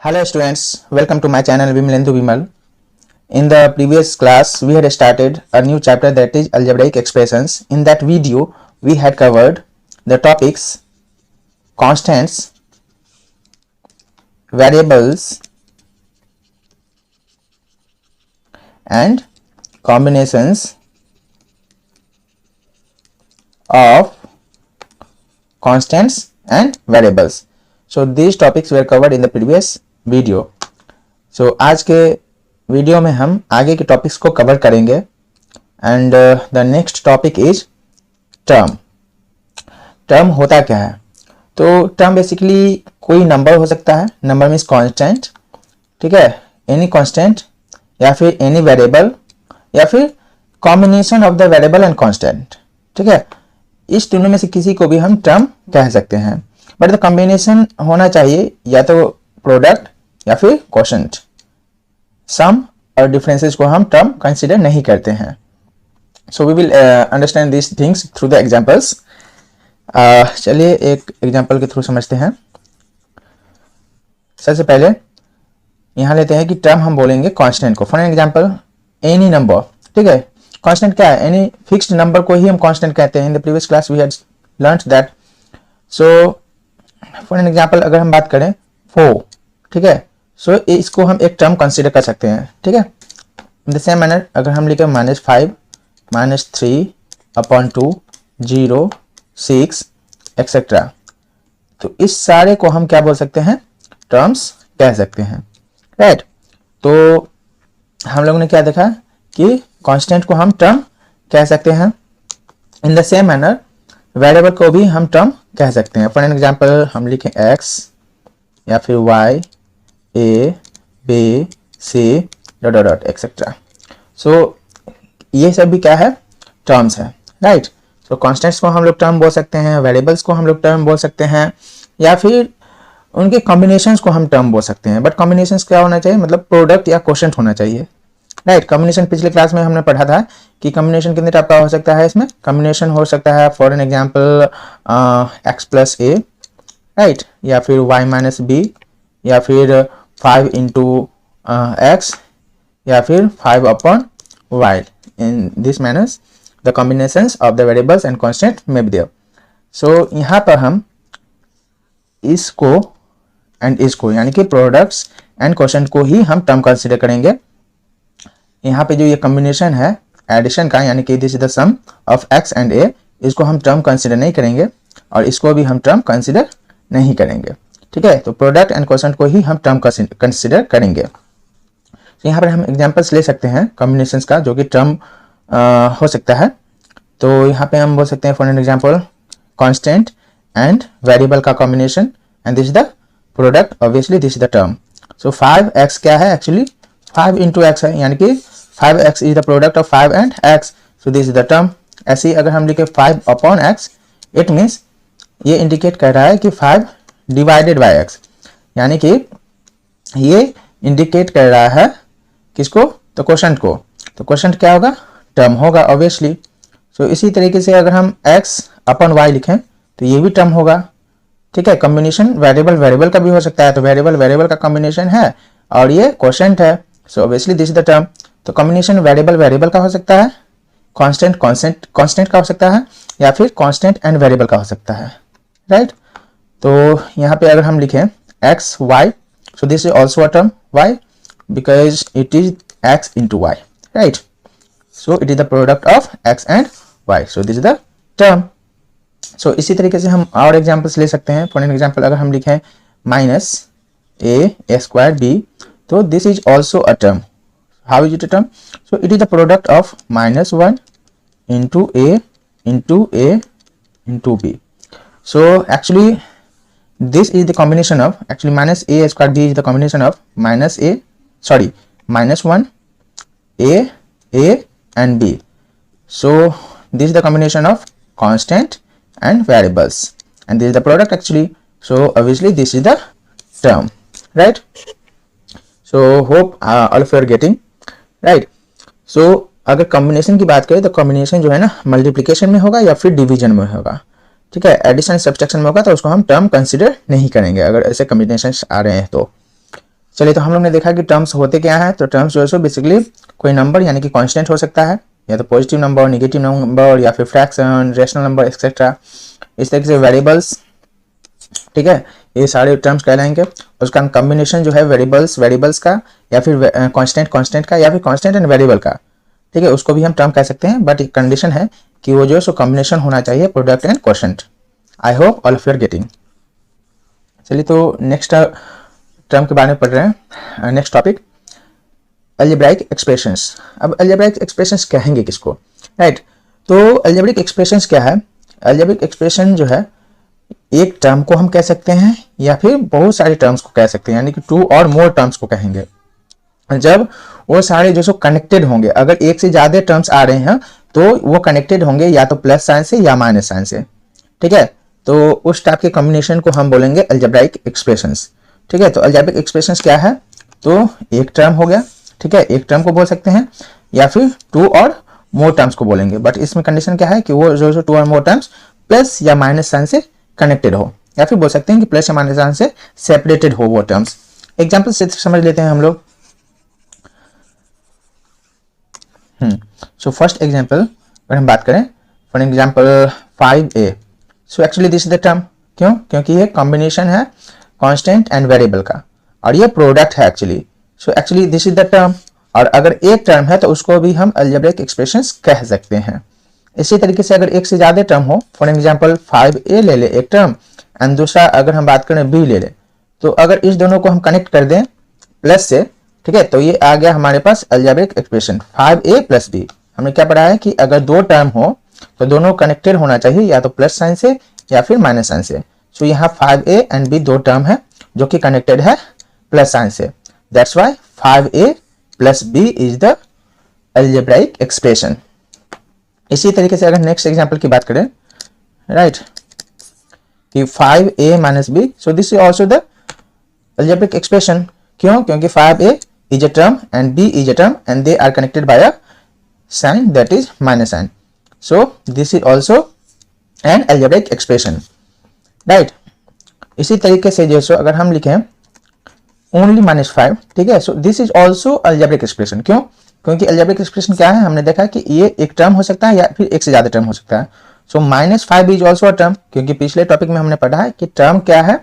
Hello students, welcome to my channel Vimalendu Vimal. In the previous class, we had started a new chapter that is algebraic expressions. In that video, we had covered the topics constants, variables and combinations of constants and variables. So these topics were covered in the previous video. आज के video में हम आगे के topics को cover करेंगे and the next topic is term. Term होता क्या है? तो टर्म बेसिकली कोई नंबर हो सकता है, नंबर मीन्स कांस्टेंट, ठीक है, एनी कांस्टेंट या फिर एनी वेरिएबल या फिर combination of the variable and constant, ठीक है। इस तीनों में से किसी को भी हम टर्म कह सकते हैं, बट द कॉम्बिनेशन होना चाहिए या तो प्रोडक्ट या फिर क्वोशंट। सम और डिफरेंसेस को हम टर्म कंसीडर नहीं करते हैं। So we will understand this things through the examples. चलिए एक एग्जांपल के थ्रू समझते हैं। सबसे पहले यहाँ लेते हैं कि टर्म हम बोलेंगे कांस्टेंट को। फॉर एग्जांपल एनी नंबर, ठीक है। कांस्टेंट क्या है? एनी फिक्स्ड नंबर को ही हम कांस्टेंट कहते हैं। In the previous class we had learned that. So for example अगर हम बात करें 4, ठीक है, सो इसको हम एक टर्म कंसीडर कर सकते हैं, ठीक है। इन द सेम मैनर अगर हम लिखे -5, -3 अपॉन 2, 0, 6 एक्सेट्रा, तो इस सारे को हम क्या बोल सकते हैं? टर्म्स कह सकते हैं, राइट। तो हम लोगों ने क्या देखा कि कांस्टेंट को हम टर्म कह सकते हैं। In the same manner variable को भी हम टर्म कह सकते हैं। फॉर एन एग्जाम्पल हम लिखें x या फिर y, a, b, c dot etcetera. So ये सब भी क्या है? टर्म्स है, राइट। सो कॉन्स्टेंट्स को हम लोग टर्म बोल सकते हैं, वेरिएबल्स को हम लोग टर्म बोल सकते हैं या फिर उनके कॉम्बिनेशंस को हम टर्म बोल सकते हैं। बट कॉम्बिनेशंस क्या होना चाहिए? मतलब प्रोडक्ट या क्वोशंट होना चाहिए, राइट। कॉम्बिनेशन पिछले क्लास में हमने पढ़ा था कि कॉम्बिनेशन कितने टाइप का हो सकता है। इसमें कॉम्बिनेशन हो सकता है for an example x + a, right, या फिर y - b, या फिर 5 × x, या फिर 5 upon y। In this manners the combinations of the variables and constant may be there. So यहाँ पर हम इसको एंड इसको यानी कि प्रोडक्ट्स एंड क्वोशंट को ही हम टर्म कंसीडर करेंगे। यहाँ पे जो ये कॉम्बिनेशन है एडिशन का, यानी कि this is the sum of x and a, इसको हम टर्म कंसीडर नहीं करेंगे और इसको भी हम टर्म कंसीडर नहीं करेंगे, ठीक है। तो प्रोडक्ट एंड क्वोशंट को ही हम टर्म कंसीडर करेंगे। तो यहाँ पर हम एग्जांपल्स ले सकते हैं कॉम्बिनेशंस का जो कि टर्म हो सकता है। तो यहाँ पे हम बोल सकते हैं for an example constant and variable का combination and this is the product, obviously this is the term. So 5x क्या है? एक्चुअली 5 × x है, यानी कि 5x is the product of 5 and x, so this is the term. ऐसे ही अगर हम लिखे 5 upon x, इट मीन्स ये इंडिकेट कर रहा है कि 5 डिवाइडेड बाय x, यानी कि ये इंडिकेट कर रहा है किसको? तो क्वोशंट को। तो क्वोशंट क्या होगा? टर्म होगा ऑब्वियसली। सो इसी तरीके से अगर हम x upon y लिखें तो ये भी टर्म होगा, ठीक है। कॉम्बिनेशन वेरिएबल का भी हो सकता है, तो वेरिएबल का कॉम्बिनेशन है और ये क्वोशंट है, so obviously this is the term. तो कॉम्बिनेशन वेरिएबल का हो सकता है, कांस्टेंट का हो सकता है, या फिर कांस्टेंट एंड वेरिएबल का हो सकता है, राइट। तो यहाँ पे अगर हम लिखें x y, so this is also a term y because it is x × y, right. So it is the product of x and y, so this is the term. So इसी तरीके से हम और एग्जांपल्स ले सकते हैं। For an example अगर हम लिखें -a² b, तो this is also a term. How is it a term? So it is the product of -1 × a × b। So actually this is the combination of -a² b is the combination of -1 a and b. So this is the combination of constant and variables and this is the product actually. So obviously this is the term, right? So hope all of you are getting right. So अगर combination की बात करें तो combination जो है ना multiplication में होगा या फिर डिवीजन में होगा, ठीक है। एडिशन सब्ट्रैक्शन में होगा तो उसको हम टर्म कंसीडर नहीं करेंगे अगर ऐसे कॉम्बिनेशन आ रहे हैं तो। चलिए, तो हम लोग ने देखा कि टर्म्स होते क्या है। तो टर्म्स जो है सो बेसिकली कोई नंबर यानी कि कांस्टेंट हो सकता है, या तो पॉजिटिव नंबर, नेगेटिव नंबर, या फिर फ्रैक्शन, रेशनल नंबर एक्सेट्रा, इस तरीके से वेरिएबल्स, ठीक है, ये सारे टर्म्स कहलाएंगे। उसका कॉम्बिनेशन जो है वेरिएबल्स का, या फिर कांस्टेंट का, या फिर कांस्टेंट एंड वेरिएबल का, ठीक है, उसको भी हम टर्म कह सकते हैं। बट एक कंडीशन है कि वो जो है सो कॉम्बिनेशन होना चाहिए product and quotient. I hope all of you are getting. चलिए, तो नेक्स्ट टर्म के बारे में पढ़ रहे हैं। Next topic, algebraic expressions. अब अलजेब्राइक एक्सप्रेशंस कहेंगे किसको, राइट। तो अलजेब्रिक एक्सप्रेशंस क्या है? अलजेब्रिक एक्सप्रेशन जो है एक टर्म को हम कह सकते हैं, या फिर बहुत सारे टर्म्स को कह सकते हैं, यानी कि 2 और मोर टर्म्स को कहेंगे। जब वो सारे जो सो कनेक्टेड होंगे, अगर एक से ज्यादा टर्म्स आ रहे हैं तो वो कनेक्टेड होंगे या तो प्लस साइन से या माइनस साइन से, ठीक है। तो उस टाइप के कॉम्बिनेशन को हम बोलेंगे अलजेब्राइक एक्सप्रेशंस, ठीक है। तो अलजेब्रिक एक्सप्रेशंस क्या है? तो एक टर्म हो गया, ठीक है, एक टर्म को बोल सकते हैं, या फिर 2 और मोर टर्म्स को बोलेंगे। बट इसमें कंडीशन क्या है कि वो जो 2 और मोर टर्म्स प्लस या माइनस साइन से कनेक्टेड हो, या फिर बोल सकते हैं कि प्लस या माइनस साइन से सेपरेटेड हो वो टर्म्स। एग्जाम्पल से समझ लेते हैं हम लोग। सो फर्स्ट एग्जाम्पल अगर हम बात करें, for example 5a। So actually this is the term, क्यों? क्योंकि ये कॉम्बिनेशन है कांस्टेंट एंड वेरिएबल का, और ये प्रोडक्ट है actually. So actually this is the term, और अगर एक टर्म है तो उसको भी हम अलजेब्रिक एक्सप्रेशंस कह सकते हैं। इसी तरीके से अगर एक से ज्यादा टर्म हो, फॉर एग्जाम्पल 5a ले ले एक टर्म, एंड दूसरा अगर हम बात करें b ले ले, तो अगर इस दोनों को हम कनेक्ट कर दें प्लस से, ठीक है, तो ये आ गया हमारे पास algebraic expression 5a plus b। हमने क्या पढ़ा है कि अगर दो टर्म हो तो दोनों कनेक्टेड होना चाहिए, या तो प्लस साइन से या फिर माइनस साइन से। सो यहाँ 5a एंड b दो टर्म है जो कि कनेक्टेड है प्लस साइन से, that's why 5a plus b is the algebraic expression. इसी तरीके से अगर नेक्स्ट एग्जांपल की बात करें, राइट, कि 5a minus b, so this is also the algebraic expression. क्यों? क्योंकि 5a is a term and b is a term and they are connected by a sign that is minus sign. So this is also an algebraic expression, right? इसी तरीके से जैसे अगर हम लिखें only -5, ठीक है, so this is also algebraic expression। क्यों? क्योंकि algebraic expression क्या है? हमने देखा कि ये एक टर्म हो सकता है या फिर एक से ज्यादा टर्म हो सकता है। so -5 is also a term, क्योंकि पिछले टॉपिक में हमने पढ़ा है कि टर्म क्या है?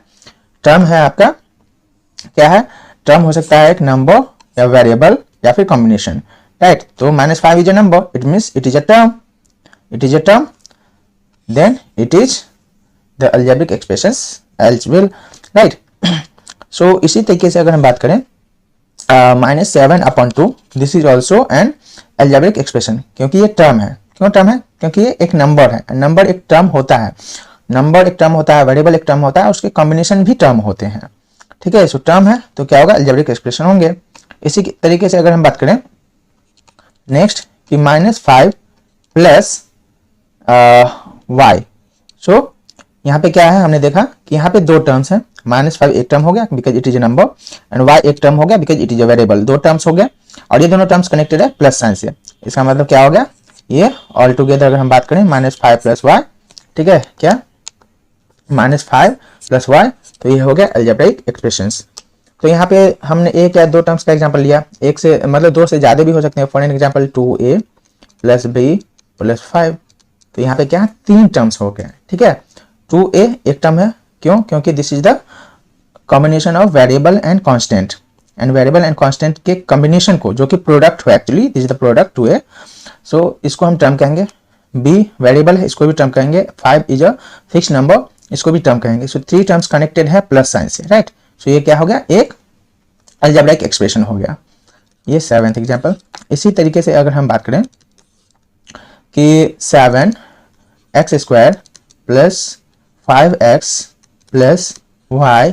टर्म है आपका क्या है? टर्म हो सकता है एक नंबर या वेरिएबल या फिर कॉम्बिनेशन, राइट। तो -5 is a number, it means it is a term, it is a term, then it is the algebraic expressions as well, right. So इसी तरीके से अगर हम बात करें -7/2, this is also an algebraic expression, क्योंकि ये टर्म है। क्यों टर्म है? क्योंकि ये एक नंबर है, नंबर एक टर्म होता है, नंबर एक टर्म होता है, वेरिएबल एक टर्म होता है, उसके कॉम्बिनेशन भी टर्म होते हैं, ठीक है। सो टर्म है तो क्या होगा? अलजेब्रिक एक्सप्रेशन होंगे। इसी तरीके से अगर हम बात करें नेक्स्ट कि -5 प्लस y, सो यहाँ पे क्या है? हमने देखा कि यहाँ पे दो टर्म्स हैं। -5 एक टर्म हो गया because it is a number, and y एक टर्म हो गया because it is a variable. दो टर्म्स हो गए और ये दोनों टर्म्स कनेक्टेड है प्लस साइन से। इसका मतलब क्या हो गया? ये ऑल टुगेदर अगर हम बात करें -5 प्लस y, ठीक है, क्या -5 प्लस y, तो ये हो गया अलजेब्राइक एक्सप्रेशंस। तो यहाँ पे हमने एक या दो टर्म्स का एग्जांपल लिया, एक से मतलब दो से ज्यादा भी हो सकते हैं। For example 2a plus b plus 5, तो यहाँ पे क्या तीन टर्म्स हो गए, ठीक है। 2a एक टर्म है, क्यों? क्योंकि this is the combination of variable and constant, and variable and constant के कॉम्बिनेशन को जो कि प्रोडक्ट हो, actually this is the product 2a, सो इसको हम टर्म कहेंगे। b वेरिएबल है, इसको भी टर्म कहेंगे। 5 इज अ फिक्स नंबर, इसको भी टर्म कहेंगे। सो थ्री टर्म्स कनेक्टेड है प्लस साइन से, राइट। सो ये क्या हो गया? एक अलजेब्राइक एक्सप्रेशन हो गया। ये 7th एग्जांपल। इसी तरीके से अगर हम बात करें कि 7x² plus 5x plus y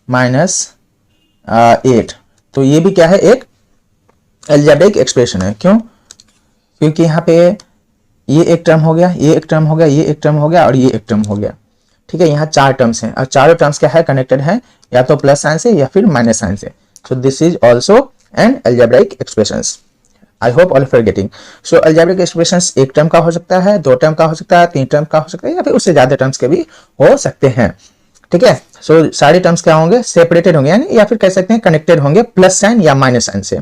minus 8, तो ये भी क्या है? एक अलजेब्राइक एक्सप्रेशन है। क्यों? क्योंकि यहाँ पे ये एक टर्म हो गया, ये एक टर्म हो गया, ये एक टर्म हो गया और ये एक टर्म हो गया, ठीक है। यहाँ चार टर्म्स हैं और चारों टर्म्स क्या है? कनेक्टेड है या तो प्लस साइन से या फिर माइनस साइन से। So this is also an algebraic expressions. I hope all of you are getting. So algebraic expressions एक टर्म का हो सकता है, दो टर्म का हो सकता है, तीन टर्म का हो सकता है, या फिर उससे ज्यादा टर्म्स के भी हो सकते हैं, ठीक है। सो सारे टर्म्स क्या होंगे, सेपरेटेड होंगे, यानी या फिर कह सकते हैं कनेक्टेड होंगे प्लस साइन या माइनस साइन से।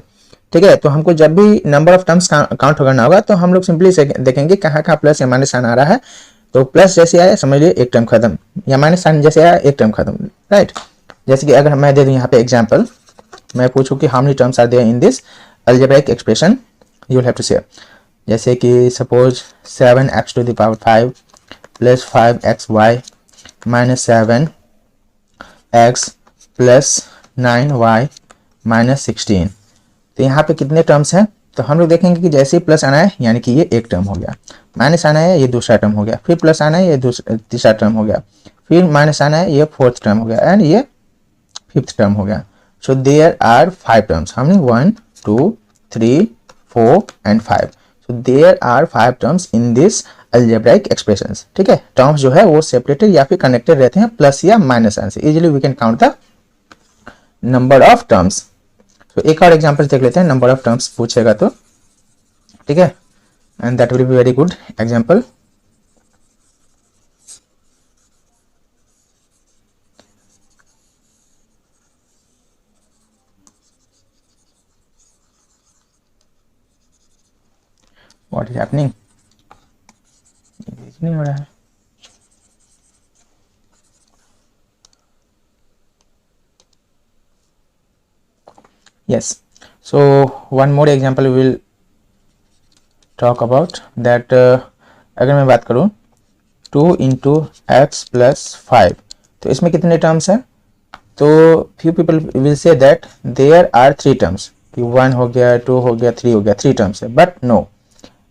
ठीक है, तो हमको जब भी नंबर ऑफ टर्म्स काउंट करना होगा तो हम लोग सिंपली से देखेंगे कहाँ कहाँ प्लस या माइनस साइन आ रहा है। तो प्लस जैसे आया समझ लीजिए एक टर्म खत्म, या माइनस साइन जैसे आया एक टर्म खत्म, राइट। जैसे कि अगर मैं दे दूं यहाँ पे एग्जाम्पल, मैं पूछूं कि how many terms are there in this algebraic expression, you will have to say, जैसे कि suppose 7x to the power 5 plus 5xy minus 7x plus 9y minus 16। तो यहाँ पे कितने टर्म्स हैं, तो हम लोग देखेंगे कि जैसे ही प्लस आना है यानी कि ये एक टर्म हो गया, माइनस आना है ये दूसरा टर्म हो गया, फिर प्लस आना है ये तीसरा टर्म हो गया, फिर माइनस आना है ये फोर्थ टर्म हो गया, एंड ये फिफ्थ टर्म हो गया। सो देयर आर 5 टर्म्स, हमने 1 2 3 4 and 5। So there are 5 terms in this algebraic expressions. ठीक है, टर्म्स जो है वो सेपरेटेड या फिर कनेक्टेड रहते हैं प्लस या माइनस साइन से। Easily we can count the number of terms. तो एक और एग्जांपल देख लेते हैं, नंबर ऑफ टर्म्स पूछेगा तो, ठीक है, and that will be very good example. What is happening, नहीं हो रहा है। Yes, so one more example we will talk about that। अगर मैं बात करूं 2 into x plus 5, तो इसमें कितने टर्म्स हैं, तो few people will say that there are 3 terms, 1 हो गया 2 हो गया 3 हो गया, 3 टर्म्स है, बट नो,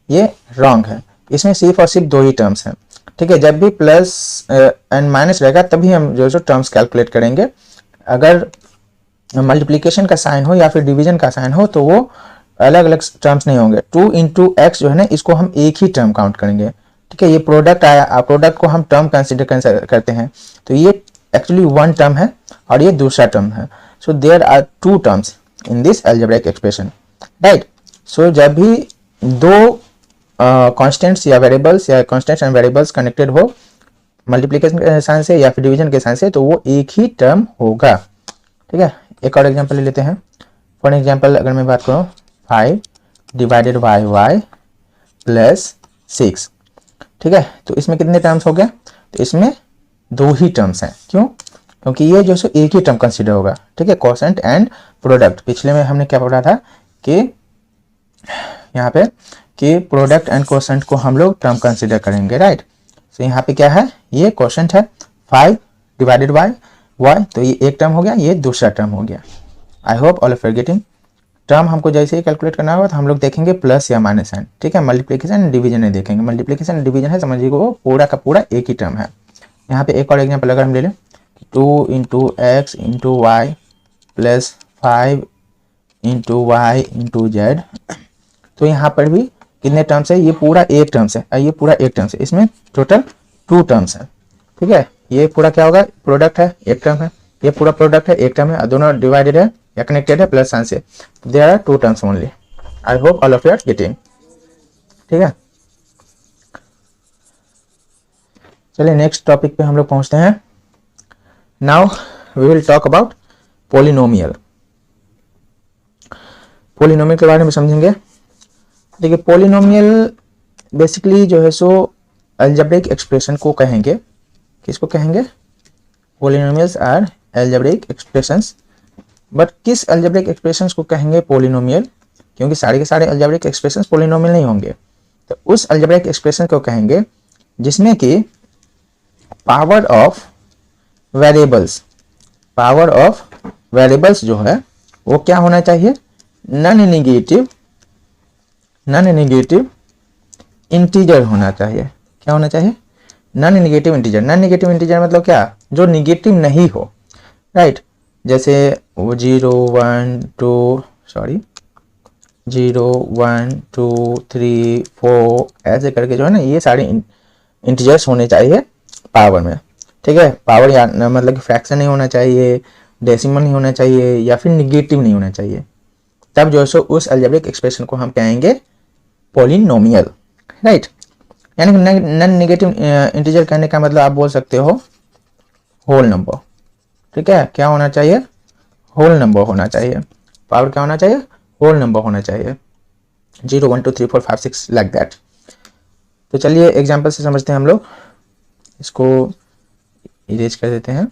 ये रॉन्ग है। इसमें सिर्फ और सिर्फ 2 ही टर्म्स हैं। ठीक है, जब भी प्लस एंड माइनस रहेगा तभी हम जो टर्म्स कैलकुलेट करेंगे। अगर मल्टीप्लिकेशन का साइन हो या फिर डिवीजन का साइन हो तो वो अलग अलग टर्म्स नहीं होंगे। 2 into x जो है ना, इसको हम एक ही टर्म काउंट करेंगे। ठीक है, ये प्रोडक्ट आया, प्रोडक्ट को हम टर्म कंसिडर करते हैं, तो ये एक्चुअली 1 टर्म है और ये दूसरा टर्म है। So there are 2 terms in this algebraic expression, right. So जब भी 2 कांस्टेंट्स या वेरिएबल्स या कांस्टेंट्स एंड वेरिएबल्स कनेक्टेड हो मल्टीप्लिकेशन के साइन से या फिर डिवीजन के साइन से, तो वो एक ही टर्म होगा। ठीक है, एक और एग्जांपल ले लेते हैं। फॉर एग्जांपल अगर मैं बात करूं 5 डिवाइडेड बाय y प्लस 6। ठीक है, तो इसमें कितने टर्म्स हो गया, तो इसमें 2 ही टर्म्स हैं। क्यों, क्योंकि ये जो सो एक ही टर्म कंसीडर होगा। ठीक है, कोसेंट एंड प्रोडक्ट, पिछले में हमने क्या पढ़ा था कि यहाँ पे कि प्रोडक्ट एंड कोसेंट को हम लोग टर्म कंसीडर करेंगे, राइट। तो यहाँ पे क्या है, ये कोसेंट है 5 डिवाइडेड बाय y, तो ये एक टर्म हो गया, ये दूसरा टर्म हो गया। I hope all of you getting. Term हमको जैसे ही कैलकुलेट करना होगा तो हम लोग देखेंगे प्लस या माइनस साइन। ठीक है, मल्टीप्लिकेशन एंड डिवीजन नहीं देखेंगे। मल्टीप्लिकेशन एंड डिवीजन है, समझिए वो पूरा का पूरा एक ही टर्म है। यहाँ पे एक और एग्जांपल अगर हम ले लें 2 into x into y plus 5 into y into z, तो यहाँ पर भी कितने टर्म्स है, ये पूरा एक टर्म्स है, ये पूरा एक टर्म्स है, इसमें टोटल 2 टर्म्स है। ठीक है, ये पूरा क्या होगा, प्रोडक्ट है, एक टर्म है, ये पूरा प्रोडक्ट है, एक टर्म है, दोनों डिवाइडेड है या कनेक्टेड है प्लस साइन से। There are 2 terms only. I hope all of you are getting. ठीक है, चलिए नेक्स्ट टॉपिक पे हम लोग पहुंचते हैं। Now we will talk about polynomial. Polynomial के बारे में समझेंगे। देखिए, पोलिनोमियल बेसिकली जो है सो अलजेब्रिक एक्सप्रेशन को कहेंगे। किसको कहेंगे, polynomials are algebraic expressions. But किस अलजेब्रिक एक्सप्रेशंस को कहेंगे पोलिनोमियल, क्योंकि सारे के सारे अलजेब्रिक एक्सप्रेशंस पोलिनोमियल नहीं होंगे। तो उस अलजेब्रिक एक्सप्रेशन को कहेंगे जिसमें कि power of variables, power of variables जो है वो क्या होना चाहिए, नॉन नेगेटिव इंटीजर होना चाहिए। क्या होना चाहिए, non negative integer. Non negative integer मतलब क्या, जो नेगेटिव नहीं हो, राइट। जैसे 0 1 2 3 4 ऐसे करके जो है ना, ये सारे इंटीजर्स होने चाहिए पावर में। ठीक है, पावर या मतलब कि फ्रैक्शन नहीं होना चाहिए, डेसिमल नहीं होना चाहिए, या फिर निगेटिव नहीं होना चाहिए। तब जो है सो उस अलजेब्रिक एक्सप्रेशन को हम कहेंगे पोलिनोमियल, राइट। यानी नॉन नेगेटिव इंटीजर कहने का मतलब आप बोल सकते हो होल नंबर, ठीक है। क्या होना चाहिए? होल नंबर होना चाहिए। पावर क्या होना चाहिए? होल नंबर होना चाहिए। 0 1 2 3 4 5 6 लाइक दैट। तो चलिए एग्जाम्पल से समझते हैं हम लोग। इसको इरेज कर देते हैं।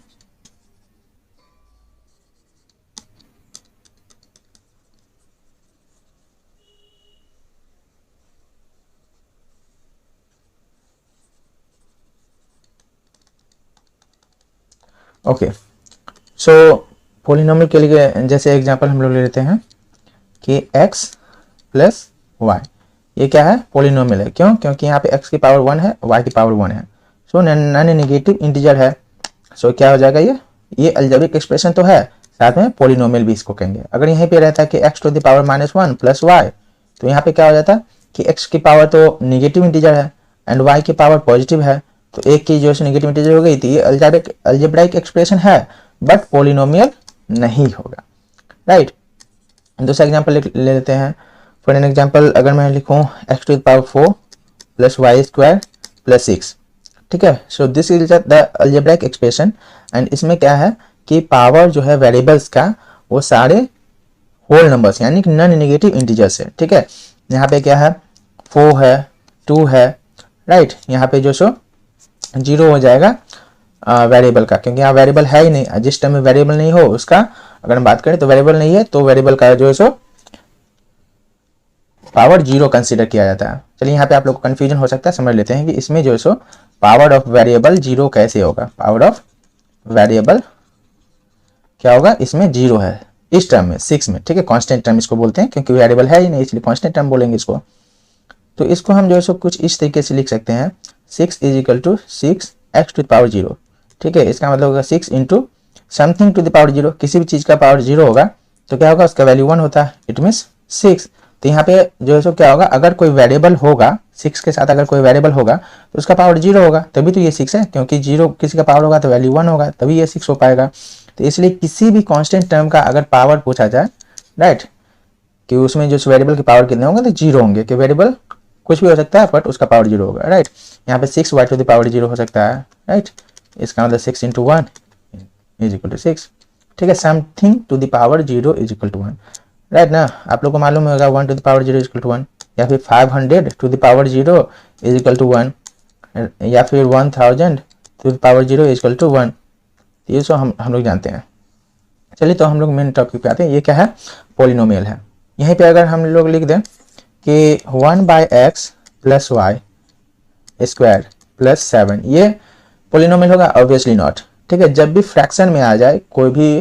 ओके, सो पोलिनोमियल के लिए जैसे एग्जांपल हम लोग ले लेते हैं कि x प्लस वाई, ये क्या है? पोलिनोमियल है। क्यों? क्योंकि यहाँ पे x की पावर 1 है, y की पावर 1 है। सो नॉन नेगेटिव इंटीजर है। सो क्या हो जाएगा? ये अलजेब्रिक एक्सप्रेशन तो है, साथ में पोलिनोमियल भी इसको कहेंगे। अगर यहीं पे रहता है कि x to the power -1 plus y, तो यहाँ पे क्या हो जाता है कि x की पावर तो नेगेटिव इंटीजर है एंड y की पावर पॉजिटिव है, तो एक की जो है नेगेटिव इंटीजर हो गई थी। ये अलजेब्रिक एक्सप्रेशन है बट पोलिनोमियल नहीं होगा, राइट। दूसरा एग्जांपल ले लेते हैं। फॉर एन एग्जांपल अगर मैं लिखूं x to the power 4 plus y square plus 6, ठीक है। So this is the algebraic expression and इसमें क्या है कि पावर जो है वेरिएबल्स का वो सारे होल नंबर्स यानी कि नॉन नेगेटिव इंटीजर्स है, ठीक है। यहाँ पे क्या है? 4 है, 2 है, राइट। यहाँ पे जो सो 0 हो जाएगा वेरिएबल का, क्योंकि यहाँ वेरिएबल है ही नहीं। जिस टाइम में वेरिएबल नहीं हो उसका अगर हम बात करें तो वेरिएबल नहीं है, तो वेरिएबल का जो है सो पावर 0 कंसीडर किया जाता है। चलिए यहाँ पे आप लोग को कंफ्यूजन हो सकता है, समझ लेते हैं कि इसमें जो है सो पावर ऑफ वेरिएबल 0 कैसे होगा। पावर ऑफ वेरिएबल क्या होगा? इसमें 0 है इस टर्म में, 6 में, ठीक है। कांस्टेंट टर्म इसको बोलते हैं क्योंकि वेरिएबल है ही नहीं, इसलिए कांस्टेंट टर्म बोलेंगे इसको। तो इसको हम जो है सो कुछ इस तरीके से लिख सकते हैं, 6 is equal to 6 x to the power 0, ठीक है। इसका मतलब होगा 6 into something to the power 0, किसी भी चीज़ का पावर 0 होगा तो क्या होगा? उसका वैल्यू 1 होता है, इट मीन्स 6। तो यहाँ पे जो है सो क्या होगा? अगर कोई वेरिएबल होगा 6 के साथ, अगर कोई वेरिएबल होगा तो उसका पावर 0 होगा, तभी तो ये 6 है, क्योंकि 0 किसी का पावर होगा तो वैल्यू 1 होगा, तभी ये 6 हो पाएगा। तो इसलिए किसी भी कांस्टेंट टर्म का अगर पावर पूछा जाए, राइट, कि उसमें जो वेरिएबल के पावर कितने होंगे तो 0 होंगे, कि वेरिएबल कुछ भी हो सकता है बट उसका पावर 0 होगा, राइट। यहाँ पे 6 वाई टू द पावर 0 हो सकता है, राइट। इसका मतलब 6 इंटू 1 इज इक्वल टू 6, ठीक है। Something to the power 0 is equal to 1, right ना। आप लोग को मालूम होगा 1 to the power 0 is equal to 1, या फिर 500 to the power 0 is equal to 1, या फिर 1000 to the power 0 is equal to 1। ये सो हम लोग जानते हैं। चलिए तो हम लोग मेन टॉपिक पे आते हैं। ये क्या है? पोलिनोमियल है। यहीं पे अगर हम लोग लिख दें कि 1/x plus y square plus 7, ये पोलिनोमियल होगा? ऑब्वियसली नॉट, ठीक है। जब भी फ्रैक्शन में आ जाए कोई भी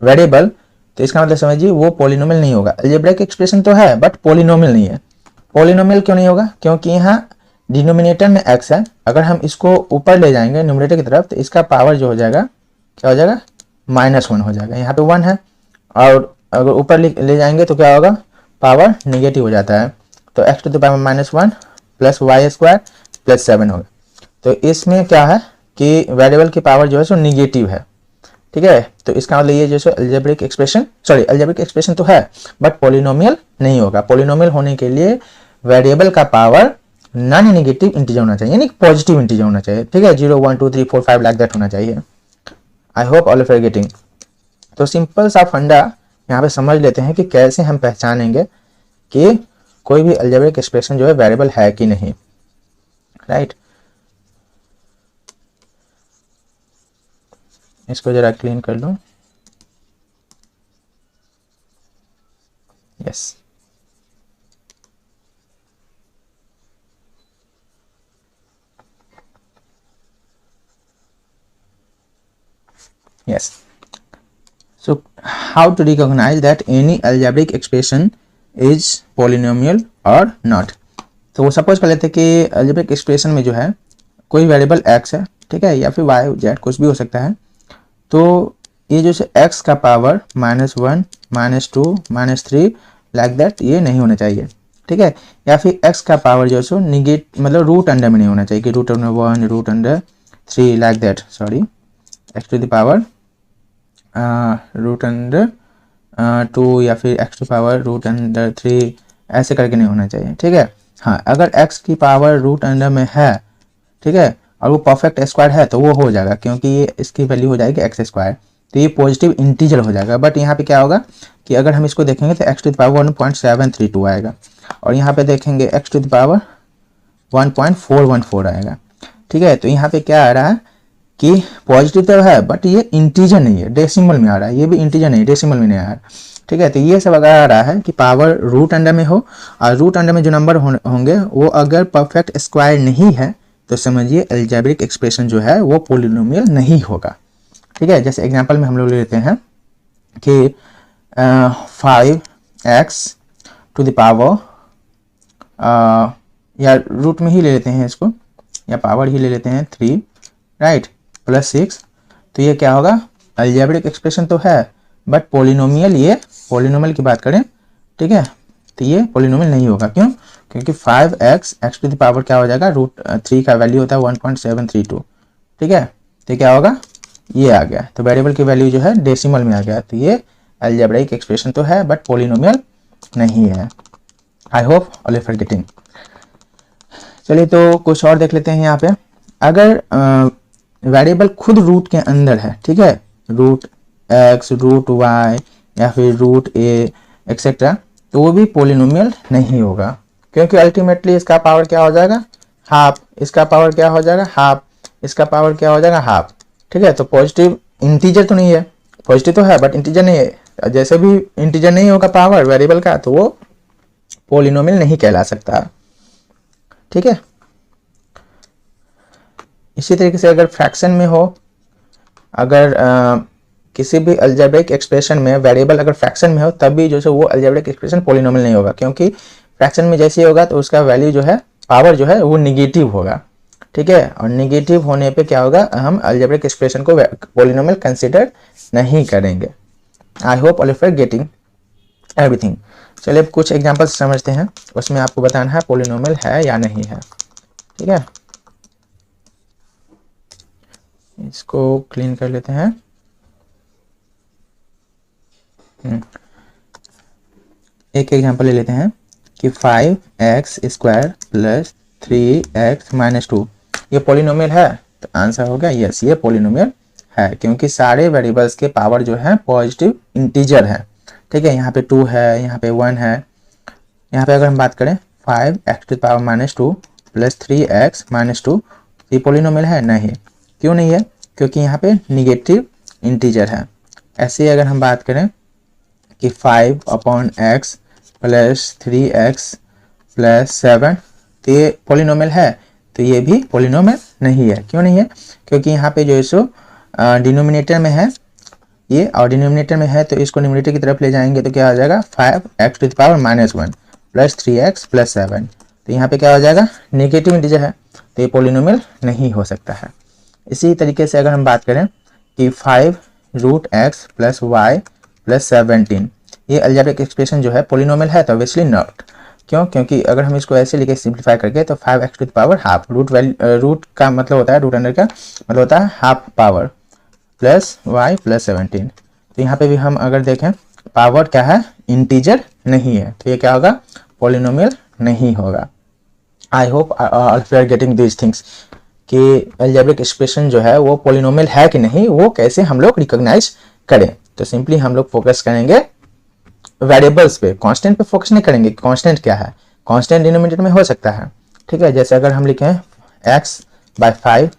वेरिएबल, तो इसका मतलब समझिए वो पोलिनोमियल नहीं होगा। अलजेब्रिक एक्सप्रेशन तो है बट पोलिनोमियल नहीं है। पोलिनोमियल क्यों नहीं होगा? क्योंकि यहाँ डिनोमिनेटर में x है, अगर हम इसको ऊपर ले जाएंगे न्यूमरेटर की तरफ तो इसका पावर जो हो जाएगा क्या हो जाएगा? -1 हो जाएगा। यहाँ पे 1 है और अगर ऊपर ले जाएंगे तो क्या होगा? पावर नेगेटिव हो जाता है, तो x to the power -1 plus y square plus 7 होगा। तो इसमें क्या है कि वेरिएबल की पावर जो है सो निगेटिव है, ठीक है। तो इसका मतलब ये जो है अलजेब्रिक एक्सप्रेशन तो है बट पोलिनोमियल नहीं होगा। पोलिनोमियल होने के लिए वेरिएबल का पावर नॉन नेगेटिव इंटीजर होना चाहिए, यानी पॉजिटिव इंटीजर होना चाहिए, ठीक है। 0 1 2 3 4 5 लाइक दैट होना चाहिए। I hope all of you are getting. तो सिंपल सा फंडा यहाँ पे समझ लेते हैं कि कैसे हम पहचानेंगे कि कोई भी अलजेब्रिक एक्सप्रेशन जो है वेरिएबल है कि नहीं, राइट। इसको जरा क्लीन कर लूं। Yes, yes. So how to recognize that any algebraic expression is polynomial or not? तो वो सपोज कर लेते हैं कि algebraic expression में जो है कोई वेरिएबल x है, ठीक है, या फिर y z कुछ भी हो सकता है। तो ये जो है x का पावर -1 -2 -3 लाइक दैट ये नहीं होना चाहिए, ठीक है। या फिर x का पावर जो है सो मतलब रूट अंडर में नहीं होना चाहिए कि root under 1 root under 3 like that, sorry, x to the power root under 2 या फिर x to power root under 3 ऐसे करके नहीं होना चाहिए, ठीक है। हाँ, अगर x की पावर रूट अंडर में है, ठीक है, और वो परफेक्ट स्क्वायर है तो वो हो जाएगा, क्योंकि ये इसकी वैल्यू हो जाएगी एक्स स्क्वायर, तो ये पॉजिटिव इंटीजर हो जाएगा। बट यहाँ पे क्या होगा कि अगर हम इसको देखेंगे तो एक्स टू द पावर 1.732 आएगा, और यहाँ पे देखेंगे एक्स टू द पावर 1.414 आएगा। ठीक है, तो यहाँ पे क्या आ रहा है कि पॉजिटिव तो है बट ये इंटीजर नहीं है, डेसिमल में आ रहा है, ये भी इंटीजर नहीं, डेसिमल में नहीं आ रहा है। ठीक है, तो ये सब अगर आ रहा है कि पावर रूट अंडर में हो, और रूट अंडर में जो नंबर होंगे वो अगर परफेक्ट स्क्वायर नहीं है तो समझिए अलजेब्रिक एक्सप्रेशन जो है वो पोलिनोमियल नहीं होगा। ठीक है, जैसे एग्जांपल में हम लोग लेते हैं कि 5x टू द पावर, या रूट में ही ले लेते हैं इसको, या पावर ही ले लेते हैं 3, राइट, प्लस 6, तो ये क्या होगा, अलजेब्रिक एक्सप्रेशन तो है बट पोलिनोमियल, ये पोलिनोमियल की बात करें, ठीक है, तो ये पोलिनोमियल नहीं होगा। क्यों? क्योंकि 5x x to the power क्या हो जाएगा, √3 का वैल्यू होता है 1.732। ठीक है, तो क्या होगा, ये आ गया, तो वेरिएबल की वैल्यू जो है डेसिमल में आ गया, तो ये अलजेब्रिक एक्सप्रेशन तो है बट पोलिनोमियल नहीं है। I hope all are getting. चलिए तो कुछ और देख लेते हैं यहाँ पे। अगर वेरिएबल खुद रूट के अंदर है, ठीक है, √x, √y या फिर √a एक्सेट्रा, तो वो भी पोलिनोमियल नहीं होगा, क्योंकि अल्टीमेटली इसका पावर क्या हो जाएगा, हाफ, इसका पावर क्या हो जाएगा, हाफ, इसका पावर क्या हो जाएगा, हाफ। ठीक है, तो पॉजिटिव इंटीजर तो नहीं है, पॉजिटिव तो है बट इंटीजर नहीं है। जैसे भी इंटीजर नहीं होगा पावर वेरिएबल का तो वो पोलिनोमियल नहीं कहला सकता। ठीक है, इसी तरीके से अगर फ्रैक्शन में हो, अगर किसी भी अलजेब्रिक एक्सप्रेशन में वेरिएबल अगर फ्रैक्शन में हो तब भी जो है वो अलजेब्रिक एक्सप्रेशन पोलिनोमियल नहीं होगा, क्योंकि फ्रैक्शन में जैसे ही होगा तो उसका वैल्यू जो है, पावर जो है वो निगेटिव होगा। ठीक है, और निगेटिव होने पे क्या होगा, हम अलजेब्रिक एक्सप्रेशन को पोलिनोमियल कंसिडर नहीं करेंगे। I hope all of you are getting everything. चलिए अब कुछ एग्जांपल समझते हैं, उसमें आपको बताना है पोलिनोमियल है या नहीं है। ठीक है, इसको क्लीन कर लेते हैं। एक एग्जांपल ले लेते हैं कि 5x square plus 3x minus 2 ये पोलिनोमियल है, तो आंसर होगा यस, ये पोलिनोमियल है, क्योंकि सारे वेरिएबल्स के पावर जो है पॉजिटिव इंटीजर है। ठीक है, यहाँ पे 2 है, यहाँ पे 1 है, यहाँ पे अगर हम बात करें 5x to the power minus 2 plus 3x minus 2, ये पोलिनोमियल है नहीं। क्यों नहीं है? क्योंकि यहाँ पे निगेटिव इंटीजर है। ऐसे ही अगर हम बात करें कि 5/x प्लस 3x प्लस 7, तो ये पोलिनोमियल है, तो ये भी पोलिनोमियल नहीं है। क्यों नहीं है? क्योंकि यहाँ पे जो है सो डिनोमिनेटर में है ये, और डिनोमिनेटर में है तो इसको न्यूमरेटर की तरफ ले जाएंगे तो क्या हो जाएगा, 5x to the power minus 1 plus 3x plus 7, तो यहाँ पे क्या हो जाएगा, नेगेटिव इंटीजर है, तो ये पोलिनोमियल नहीं हो सकता है। इसी तरीके से अगर हम बात करें कि 5√x प्लस y प्लस 17, ये अलजेब्रिक एक्सप्रेशन जो है पोलिनोमियल है, तो ऑब्वियसली नॉट। क्यों? क्योंकि अगर हम इसको ऐसे लिखे सिंप्लीफाई करके तो 5x to the power half, root का मतलब होता है, रूट अंडर का मतलब होता है half power, plus y plus 17, तो यहाँ पे भी हम अगर देखें पावर क्या है, इंटीजर नहीं है, तो ये क्या होगा, पोलिनोमियल नहीं होगा। I hope all of you are getting these things कि अलजेब्रिक एक्सप्रेशन जो है वो पोलिनोमियल है कि नहीं, वो कैसे हम लोग रिकॉग्नाइज करें। तो सिंपली हम लोग फोकस करेंगे वेरिएबल्स पे, कांस्टेंट पे फोकस नहीं करेंगे। कांस्टेंट क्या है, कांस्टेंट डिनोमिनेटर में हो सकता है। ठीक है, जैसे अगर हम लिखें x/5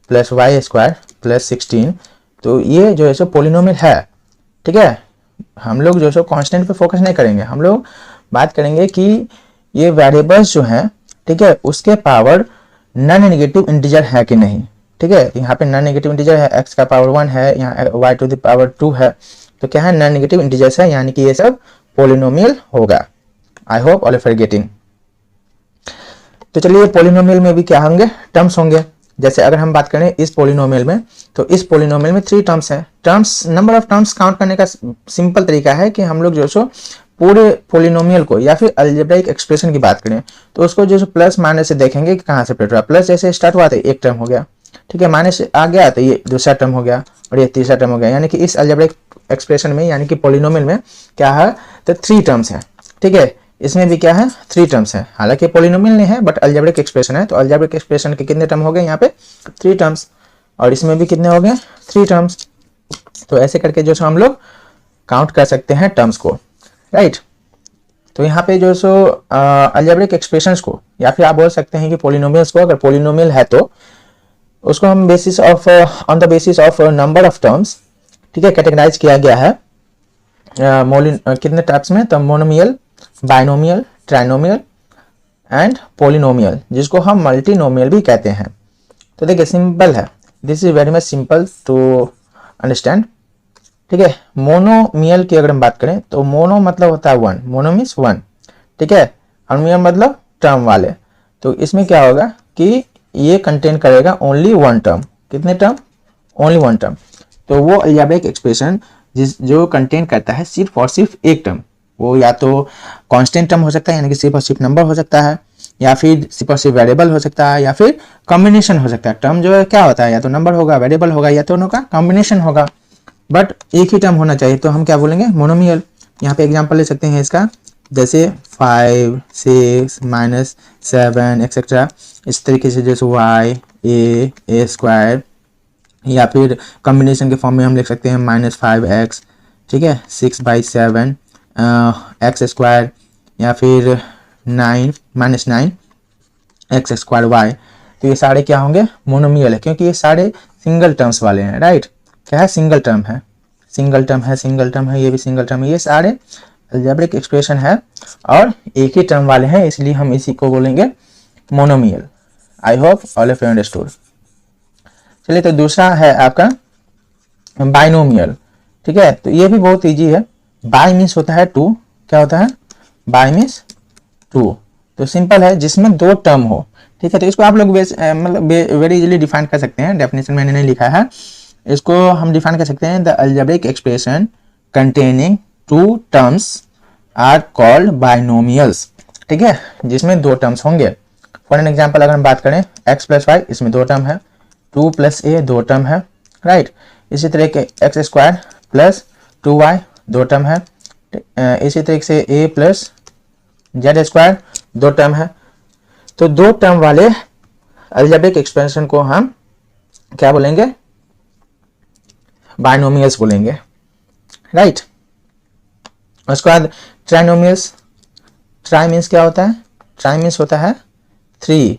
plus y square plus 16, तो ये जो है सो पोलिनोमियल है। ठीक है, हम लोग जो है सो कांस्टेंट पे फोकस नहीं करेंगे, हम लोग बात करेंगे कि ये वेरिएबल्स जो हैं, ठीक है, उसके पावर नॉन नेगेटिव इंटीजर है कि नहीं। ठीक है, यहाँ पे नॉन नेगेटिव इंटीजर है, x का पावर 1 है, यहाँ y टू द पावर 2 है, तो क्या है, नॉन नेगेटिव इंटीजर्स है, यानी कि ये सब पोलिनोमियल होगा। I hope all of you are getting. तो चलिए पोलिनोमियल में भी क्या होंगे, टर्म्स होंगे। जैसे अगर हम बात करें इस पोलिनोमियल में, तो इस पोलिनोमियल में 3 टर्म्स हैं। Terms, number of terms count करने का सिंपल तरीका है कि हम लोग जो सो पूरे पोलिनोमियल को या फिर अलजेब्रिक एक्सप्रेशन की बात करें तो उसको जो प्लस माइनस से देखेंगे कि कहाँ से प्लेट हुआ। प्लस जैसे स्टार्ट हुआ तो एक टर्म हो गया, ठीक है, माइनस आ गया तो ये दूसरा टर्म हो गया और ये तीसरा टर्म हो गया। यानी कि इस अलजेब्रिक एक्सप्रेशन में, यानी कि पोलिनोमियल में क्या है, तो 3 टर्म्स है। ठीक है, इसमें भी क्या है, 3 टर्म्स है, हालांकि पॉलिनोमियल नहीं है बट अलजेब्रिक एक्सप्रेशन है, तो अलजेब्रिक एक्सप्रेशन के कितने टर्म हो गए यहाँ पे, 3 टर्म्स, और इसमें भी कितने हो गए, 3 टर्म्स। तो ऐसे करके जो सो हम लोग काउंट कर सकते हैं टर्म्स को, राइट। तो यहाँ पे जो सो अलजेब्रिक एक्सप्रेशंस को, या फिर आप बोल सकते हैं कि पॉलिनोमियल्स को, अगर पॉलिनोमियल है तो उसको हम basis of on the basis of number of terms, ठीक है, कैटेगराइज किया गया है कितने टाइप्स में, तो monomial, binomial, trinomial and polynomial, जिसको हम मल्टीनोमियल भी कहते हैं। तो देखिए सिंपल है, this is very much simple to understand, ठीक है। मोनोमियल की अगर हम बात करें तो मोनो मतलब होता है 1, मोनो मीन्स 1, ठीक है, और मियल मतलब टर्म वाले। तो इसमें क्या होगा कि ये कंटेन करेगा ओनली 1 टर्म, कितने टर्म, ओनली 1 टर्म। तो वो अलजेब्रिक एक्सप्रेशन जो कंटेन करता है सिर्फ और सिर्फ एक टर्म, वो या तो कांस्टेंट टर्म हो सकता है, यानी कि सिर्फ और सिर्फ नंबर हो सकता है, या फिर सिर्फ और सिर्फ वेरिएबल हो सकता है, या फिर कॉम्बिनेशन हो सकता है। टर्म जो है क्या होता है, या तो नंबर होगा, वेरिएबल होगा, या दोनों का कॉम्बिनेशन होगा, बट एक ही टर्म होना चाहिए, तो हम क्या बोलेंगे, मोनोमियल। यहाँ पे एग्जांपल ले सकते हैं इसका, जैसे 5, 6, -7 एक्सेट्रा, इस तरीके से, जैसे y a स्क्वायर, या फिर कॉम्बिनेशन के फॉर्म में हम लिख सकते हैं -5x, ठीक है, 6/7 x स्क्वायर, या फिर 9 -9 x स्क्वायर y। तो ये सारे क्या होंगे, मोनोमियल है, क्योंकि ये सारे सिंगल टर्म्स वाले हैं, राइट। क्या है, सिंगल टर्म है, सिंगल टर्म है, सिंगल टर्म है, ये भी सिंगल टर्म है, ये सारे अलजेब्रिक एक्सप्रेशन है और एक ही टर्म वाले हैं, इसलिए हम इसी को बोलेंगे monomial. I hope all of you understood. चलिए, तो दूसरा है आपका बाइनोमियल, ठीक है। तो ये भी बहुत इजी है, बाई मीन्स होता है 2, क्या होता है, बाई मीन्स 2, तो सिंपल है, जिसमें 2 टर्म हो, ठीक है। तो इसको आप लोग मतलब वेरी इजीली डिफाइन कर सकते हैं, डेफिनेशन मैंने नहीं लिखा है, इसको हम डिफाइन कर सकते हैं, the algebraic expression containing 2 terms are called binomials, ठीक है, जिसमें 2 टर्म्स होंगे। फॉर एन एग्जांपल अगर हम बात करें x + y, इसमें 2 टर्म है, 2 + a 2 टर्म है, राइट। इसी तरह के x स्क्वायर + 2y 2 टर्म है, इसी तरीके से a + z स्क्वायर 2 टर्म है। तो 2 टर्म वाले अलजेब्रिक एक्सप्रेशन को हम क्या बोलेंगे, बाइनोमियल्स बोलेंगे, राइट। उसके बाद ट्राइनोमियल्स, ट्राई मीन्स क्या होता है, ट्राई मीन्स होता है 3।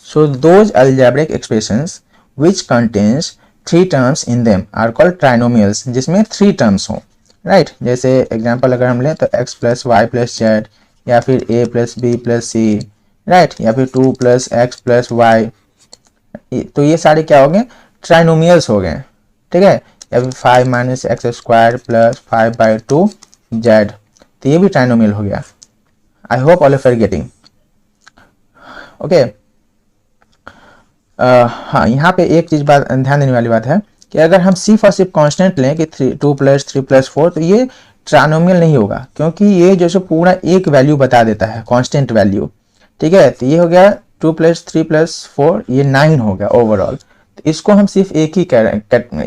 So those algebraic expressions which contains 3 terms in them are called trinomials, जिसमें 3 टर्म्स हों, राइट। जैसे एग्जांपल अगर हम लें तो x + y + z, या फिर a + b + c, राइट, या फिर 2 + x + y, तो ये सारे क्या हो गए, ट्राइनोमियल्स हो गए, ठीक है। या फिर 5 - x स्क्वायर + 5/2 z, तो ये भी ट्राइनोमियल हो गया। I hope all of you are getting, okay. हाँ, यहाँ पे एक चीज बात ध्यान देने वाली बात है कि अगर हम सिर्फ और सिर्फ कांस्टेंट लें कि 2 + 3 + 4, तो ये ट्राइनोमियल नहीं होगा, क्योंकि ये जो सो पूरा एक वैल्यू बता देता है, कांस्टेंट वैल्यू, ठीक है। तो ये हो गया 2 + 3 + 4, ये 9 हो गया ओवरऑल। तो इसको हम सिर्फ एक ही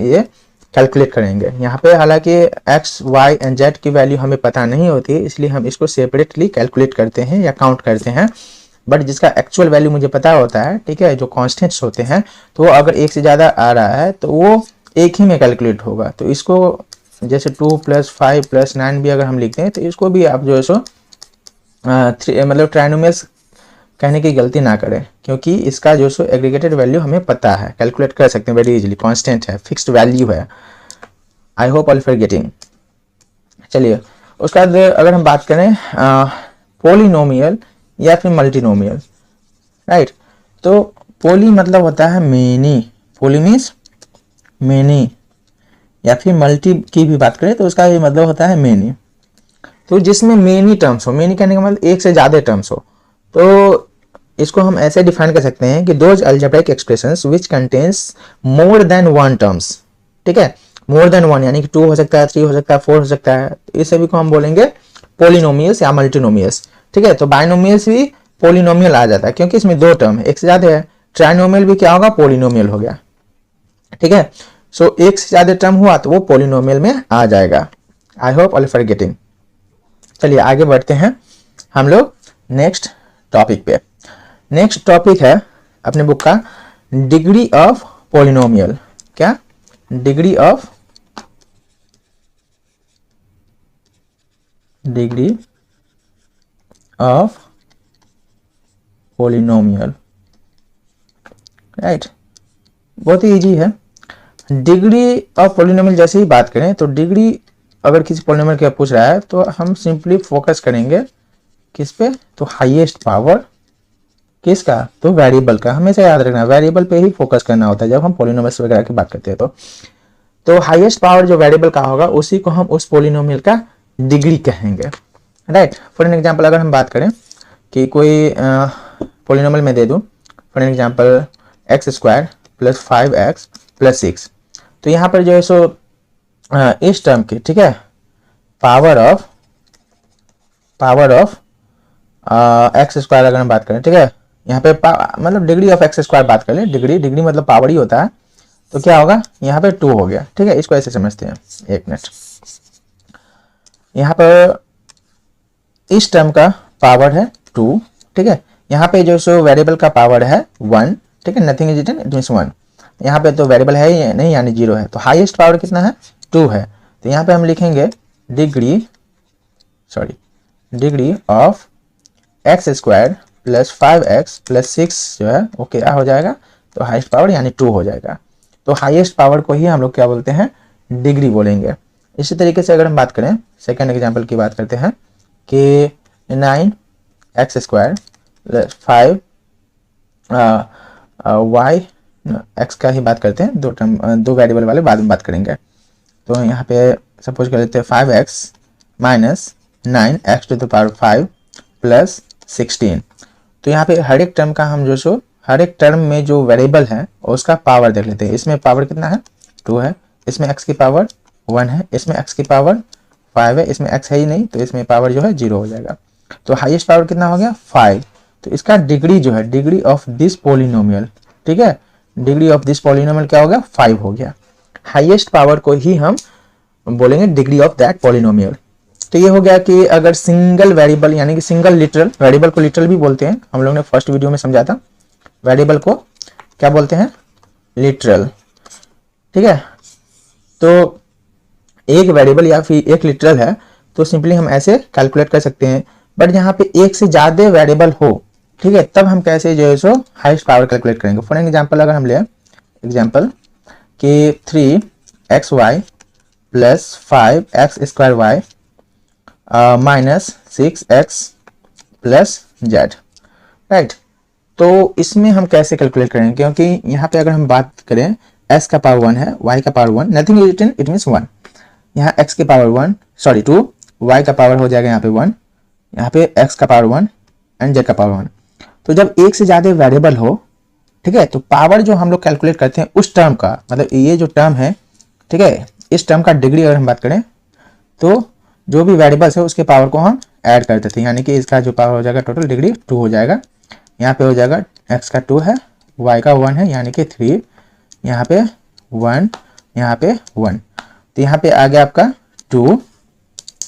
ये कैलकुलेट करेंगे यहाँ पे, हालांकि x, y एंड z की वैल्यू हमें पता नहीं होती है, इसलिए हम इसको सेपरेटली कैलकुलेट करते हैं या काउंट करते हैं, बट जिसका एक्चुअल वैल्यू मुझे पता होता है, ठीक है, जो कॉन्स्टेंट्स होते हैं, तो अगर एक से ज़्यादा आ रहा है तो वो एक ही में कैलकुलेट होगा। तो इसको जैसे 2 + 5 + 9 भी अगर हम लिखते हैं, तो इसको भी आप जो है सो मतलब ट्राइनोमियल्स कहने की गलती ना करें, क्योंकि इसका जो सो एग्रीगेटेड वैल्यू हमें पता है, कैलकुलेट कर सकते हैं वेरी इजीली, कांस्टेंट है, फिक्स्ड वैल्यू है। I hope all for getting. चलिए, उसके बाद अगर हम बात करें पॉलिनोमियल या फिर मल्टीनोमियल, राइट। तो पोली मतलब होता है मेनी, पोली मीन्स मेनी, या फिर मल्टी की भी बात करें तो उसका ये मतलब होता है मेनी। तो जिसमें मेनी टर्म्स हो, मेनी कहने का मतलब एक से ज़्यादा टर्म्स हो, तो इसको हम ऐसे डिफाइन कर सकते हैं कि those algebraic expressions which contains more than 1 terms, ठीक है, मोर देन 1 यानी कि 2 हो सकता है, 3 हो सकता है, 4 हो सकता है, तो इस सभी को हम बोलेंगे पॉलिनोमियल्स या मल्टीनोमियल्स, ठीक है। तो बाइनोमियल्स भी पॉलिनोमियल आ जाता है, क्योंकि इसमें 2 टर्म है, एक से ज़्यादा है। ट्राइनोमियल भी क्या होगा, पॉलिनोमियल हो गया, ठीक है। सो एक से ज़्यादा टर्म हुआ तो वो पॉलिनोमियल में आ जाएगा। आई होप ऑल फॉर गेटिंग। चलिए आगे बढ़ते हैं। हम लोग नेक्स्ट टॉपिक पे। नेक्स्ट टॉपिक है अपने बुक का डिग्री ऑफ पॉलिनोमियल। क्या? Degree of polynomial, right. बहुत ही इजी है। डिग्री ऑफ पॉलिनोमियल जैसे ही बात करें तो डिग्री अगर किसी पॉलिनोमियल का पूछ रहा है तो हम सिंपली फोकस करेंगे किस पे? तो हाईएस्ट पावर किसका? तो वेरिएबल का। हमेशा याद रखना वेरिएबल पे ही फोकस करना होता है जब हम पॉलिनोमियल्स वगैरह की बात करते हैं। तो हाईएस्ट पावर जो वेरिएबल का होगा उसी को हम उस पॉलिनोमियल का डिग्री कहेंगे, राइट। फॉर एन एग्जांपल अगर हम बात करें कि कोई पॉलिनोमियल में दे दूं, for an example x square plus 5x plus 6, तो यहाँ पर जो है सो इस टर्म की, ठीक है, पावर ऑफ एक्स स्क्वायर अगर हम बात करें, ठीक है, यहाँ पे मतलब डिग्री ऑफ एक्स स्क्वायर बात कर ले, डिग्री मतलब पावर ही होता है, तो क्या होगा यहाँ पे 2 हो गया, ठीक है। इसको ऐसे समझते हैं, एक मिनट। यहाँ पर इस टर्म का पावर है 2, ठीक है। यहाँ पे जो सो वेरिएबल का पावर है 1, ठीक है, nothing is written, it means 1। यहाँ पे तो वेरिएबल है ही नहीं, यानी 0 है, तो हाईएस्ट पावर कितना है? 2 है। तो यहाँ पे हम लिखेंगे degree of x square plus 5x plus 6 जो है वो क्या हो जाएगा? तो हाईएस्ट पावर यानी 2 हो जाएगा। तो हाईएस्ट पावर को ही हम लोग क्या बोलते हैं? डिग्री बोलेंगे। इसी तरीके से अगर हम बात करें, सेकेंड एग्जाम्पल की बात करते हैं कि 9x square plus 5 y x का ही बात करते हैं, दो वेरिएबल वाले बाद में बात करेंगे। तो यहाँ पे सपोज कर लेते हैं 5x minus 9x to the power 5 plus 16। तो यहाँ पे हर एक टर्म का हम जो सो हर एक टर्म में जो वेरिएबल है उसका पावर देख लेते हैं। इसमें पावर कितना है? 2 है। इसमें x की पावर 1 है, इसमें x की पावर 5 है, इसमें x है ही नहीं, तो इसमें पावर जो है 0 हो जाएगा। तो हाईएस्ट पावर कितना हो गया? 5। तो इसका डिग्री जो है, डिग्री ऑफ दिस पॉलिनोमियल, ठीक है, डिग्री ऑफ दिस पॉलिनोमियल क्या हो गया? 5 हो गया। हाईएस्ट पावर को ही हम बोलेंगे डिग्री ऑफ दैट पॉलिनोमियल। तो ये हो गया कि अगर सिंगल वेरिएबल यानी कि सिंगल लिटरल, वेरिएबल को लिटरल भी बोलते हैं, हम लोग ने फर्स्ट वीडियो में समझा था, वेरिएबल को क्या बोलते हैं? लिटरल, ठीक है। तो एक वेरिएबल या फिर एक लिटरल है तो सिंपली हम ऐसे कैलकुलेट कर सकते हैं, बट यहाँ पे एक से ज्यादा वेरिएबल हो, ठीक है, तब हम कैसे जो है सो हाईएस्ट पावर कैलकुलेट करेंगे। फॉर एग्जांपल अगर हम ले एग्जांपल कि 3xy plus 5x square y minus 6x plus z, right. तो इसमें हम कैसे कैलकुलेट करेंगे? क्योंकि यहाँ पे अगर हम बात करें x का पावर 1 है, y का power 1, nothing is written, it means 1। यहाँ x की पावर 2, y का पावर हो जाएगा यहाँ पे 1, यहाँ पे x का पावर 1 एंड z का पावर 1। तो जब एक से ज्यादा वेरिएबल हो, ठीक है, तो पावर जो हम लोग कैलकुलेट करते हैं उस टर्म का, मतलब ये जो टर्म है, ठीक है, इस टर्म का डिग्री अगर हम बात करें तो जो भी वेरिएबल्स है उसके पावर को हम ऐड करते थे, यानी कि इसका जो पावर हो जाएगा टोटल डिग्री 2 हो जाएगा। यहाँ पे हो जाएगा x का 2 है, y का 1 है यानी कि 3, यहाँ पे 1, यहाँ पे 1, तो यहाँ पे आ गया आपका 2,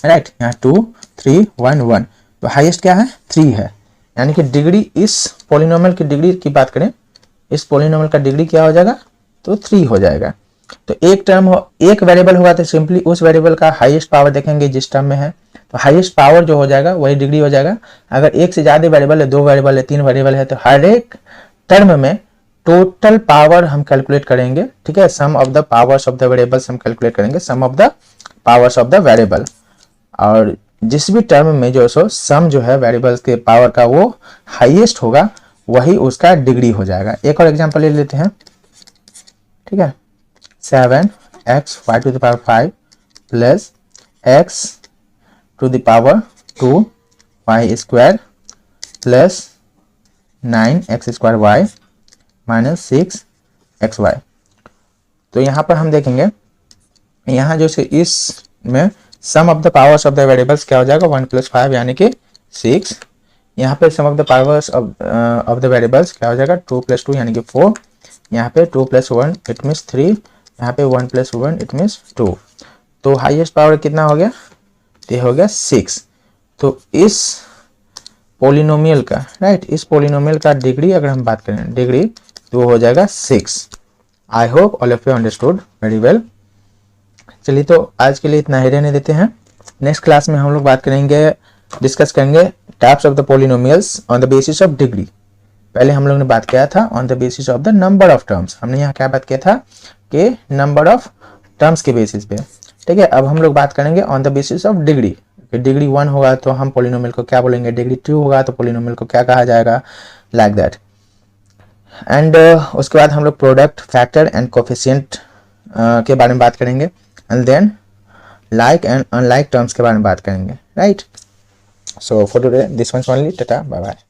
राइट, यहाँ 2 3 1 1। तो हाईएस्ट क्या है? 3 है, यानी कि डिग्री इस पॉलिनोमियल की डिग्री की बात करें, इस पॉलिनोमियल का डिग्री क्या हो जाएगा? तो 3 हो जाएगा। तो एक टर्म हो, एक वेरिएबल होगा तो सिंपली उस वेरिएबल का हाईएस्ट पावर देखेंगे जिस टर्म में है, तो हाईएस्ट पावर जो हो जाएगा वही डिग्री हो जाएगा। अगर एक से ज्यादा वेरिएबल है, 2 वेरिएबल है, 3 वेरिएबल है, तो हर एक टर्म में टोटल पावर हम कैलकुलेट करेंगे, ठीक है, sum of the powers of the variables हम कैलकुलेट करेंगे, sum of the powers of the variable. और जिस भी टर्म में जो सो सम जो है वेरिएबल्स के पावर का वो हाईएस्ट होगा, वही उसका डिग्री हो जाएगा। एक और एग्जांपल ले लेते हैं, ठीक है, 7x to the power 5 plus x to the power 2 y square plus 9x square y minus 6xy। तो यहाँ पर हम देखेंगे, यहाँ जो से इसमें sum of the powers of the variables क्या हो जाएगा? 1 प्लस 5 यानी कि 6। यहाँ पे sum of the powers of the variables क्या हो जाएगा? 2 प्लस 2 यानी कि 4, यहाँ पे 2 प्लस 1 इट मीन्स 3, यहाँ पे 1 प्लस 1 इट मीन्स 2। तो हाईएस्ट पावर कितना हो गया? ये हो गया 6। तो इस पोलिनोमियल का, राइट, इस पोलिनोमियल का डिग्री अगर हम बात करें डिग्री, तो हो जाएगा 6। आई hope all of you understood very well. चलिए तो आज के लिए इतना ही रहने देते हैं। नेक्स्ट क्लास में हम लोग बात करेंगे, डिस्कस करेंगे types of the polynomials on the basis of degree. पहले हम लोग ने बात किया था on the basis of the number of terms, हमने यहाँ क्या बात किया था कि नंबर ऑफ टर्म्स के बेसिस पे, ठीक है। अब हम लोग बात करेंगे on the basis of degree, degree 1 होगा तो हम पोलिनोमियल को क्या बोलेंगे, डिग्री 2 होगा तो पोलिनोमियल को क्या कहा जाएगा, लाइक दैट। एंड उसके बाद हम लोग प्रोडक्ट, फैक्टर एंड कोफिशिएंट के बारे में बात करेंगे, and then like and unlike terms के बारे में बात करेंगे, right. So for today this one only, टाटा बाय बाय।